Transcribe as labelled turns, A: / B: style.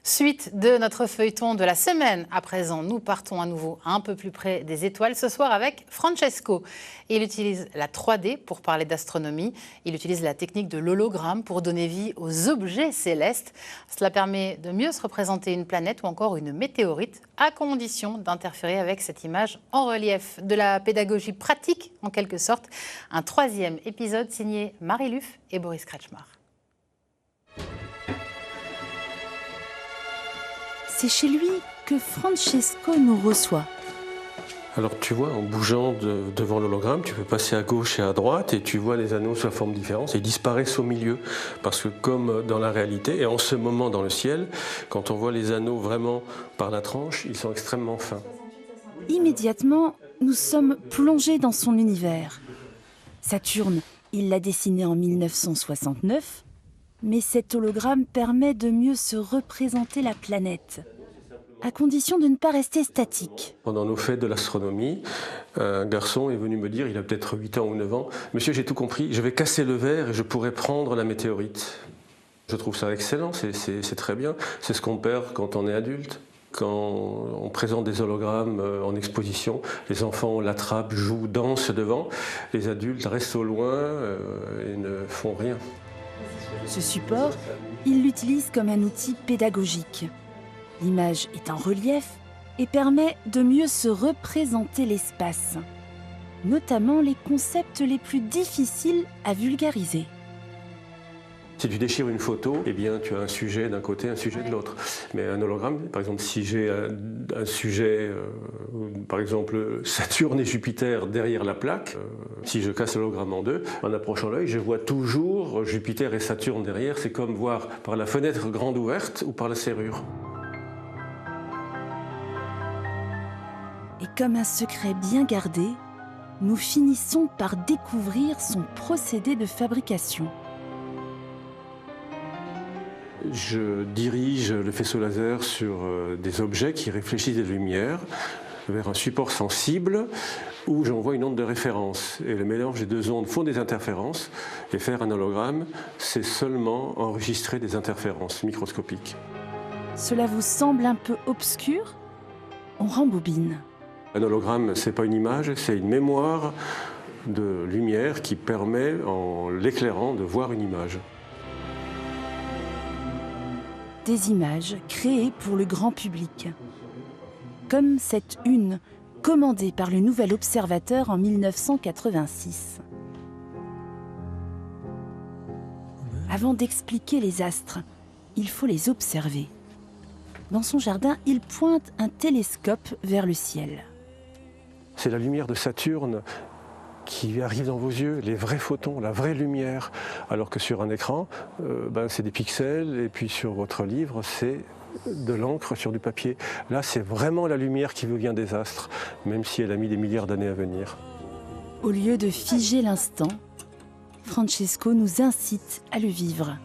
A: Suite de notre feuilleton de la semaine. À présent, nous partons à nouveau un peu plus près des étoiles, ce soir avec Francesco. Il utilise la 3D pour parler d'astronomie. Il utilise la technique de l'hologramme pour donner vie aux objets célestes. Cela permet de mieux se représenter une planète ou encore une météorite, à condition d'interférer avec cette image en relief. De la pédagogie pratique, en quelque sorte. Un troisième épisode signé Marie Luff et Boris Kretschmar.
B: C'est chez lui que Francesco nous reçoit.
C: Alors tu vois, en bougeant devant l'hologramme, tu peux passer à gauche et à droite et tu vois les anneaux sous forme différente et ils disparaissent au milieu. Parce que comme dans la réalité, et en ce moment dans le ciel, quand on voit les anneaux vraiment par la tranche, ils sont extrêmement fins.
B: Immédiatement, nous sommes plongés dans son univers. Saturne, il l'a dessiné en 1969, mais cet hologramme permet de mieux se représenter la planète, à condition de ne pas rester statique.
C: Pendant nos fêtes de l'astronomie, un garçon est venu me dire, il a peut-être 8 ans ou 9 ans, « Monsieur, j'ai tout compris, je vais casser le verre et je pourrai prendre la météorite. » Je trouve ça excellent, c'est très bien, c'est ce qu'on perd quand on est adulte. Quand on présente des hologrammes en exposition, les enfants l'attrapent, jouent, dansent devant, les adultes restent au loin et ne font rien.
B: Ce support, il l'utilise comme un outil pédagogique. L'image est en relief et permet de mieux se représenter l'espace, notamment les concepts les plus difficiles à vulgariser.
C: Si tu déchires une photo, eh bien, tu as un sujet d'un côté, un sujet de l'autre. Mais un hologramme, par exemple, si j'ai un sujet, par exemple Saturne et Jupiter derrière la plaque, si je casse l'hologramme en deux, en approchant l'œil, je vois toujours Jupiter et Saturne derrière. C'est comme voir par la fenêtre grande ouverte ou par la serrure.
B: Et comme un secret bien gardé, nous finissons par découvrir son procédé de fabrication.
C: Je dirige le faisceau laser sur des objets qui réfléchissent des lumières vers un support sensible où j'envoie une onde de référence. Et le mélange des deux ondes font des interférences. Et faire un hologramme, c'est seulement enregistrer des interférences microscopiques.
B: Cela vous semble un peu obscur ? On rembobine.
C: Un hologramme, ce n'est pas une image, c'est une mémoire de lumière qui permet, en l'éclairant, de voir une image.
B: Des images créées pour le grand public. Comme cette une, commandée par le Nouvel Observateur en 1986. Avant d'expliquer les astres, il faut les observer. Dans son jardin, il pointe un télescope vers le ciel.
C: C'est la lumière de Saturne qui arrive dans vos yeux, les vrais photons, la vraie lumière. Alors que sur un écran, c'est des pixels, et puis sur votre livre, c'est de l'encre sur du papier. Là, c'est vraiment la lumière qui vous vient des astres, même si elle a mis des milliards d'années à venir.
B: Au lieu de figer l'instant, Francesco nous incite à le vivre.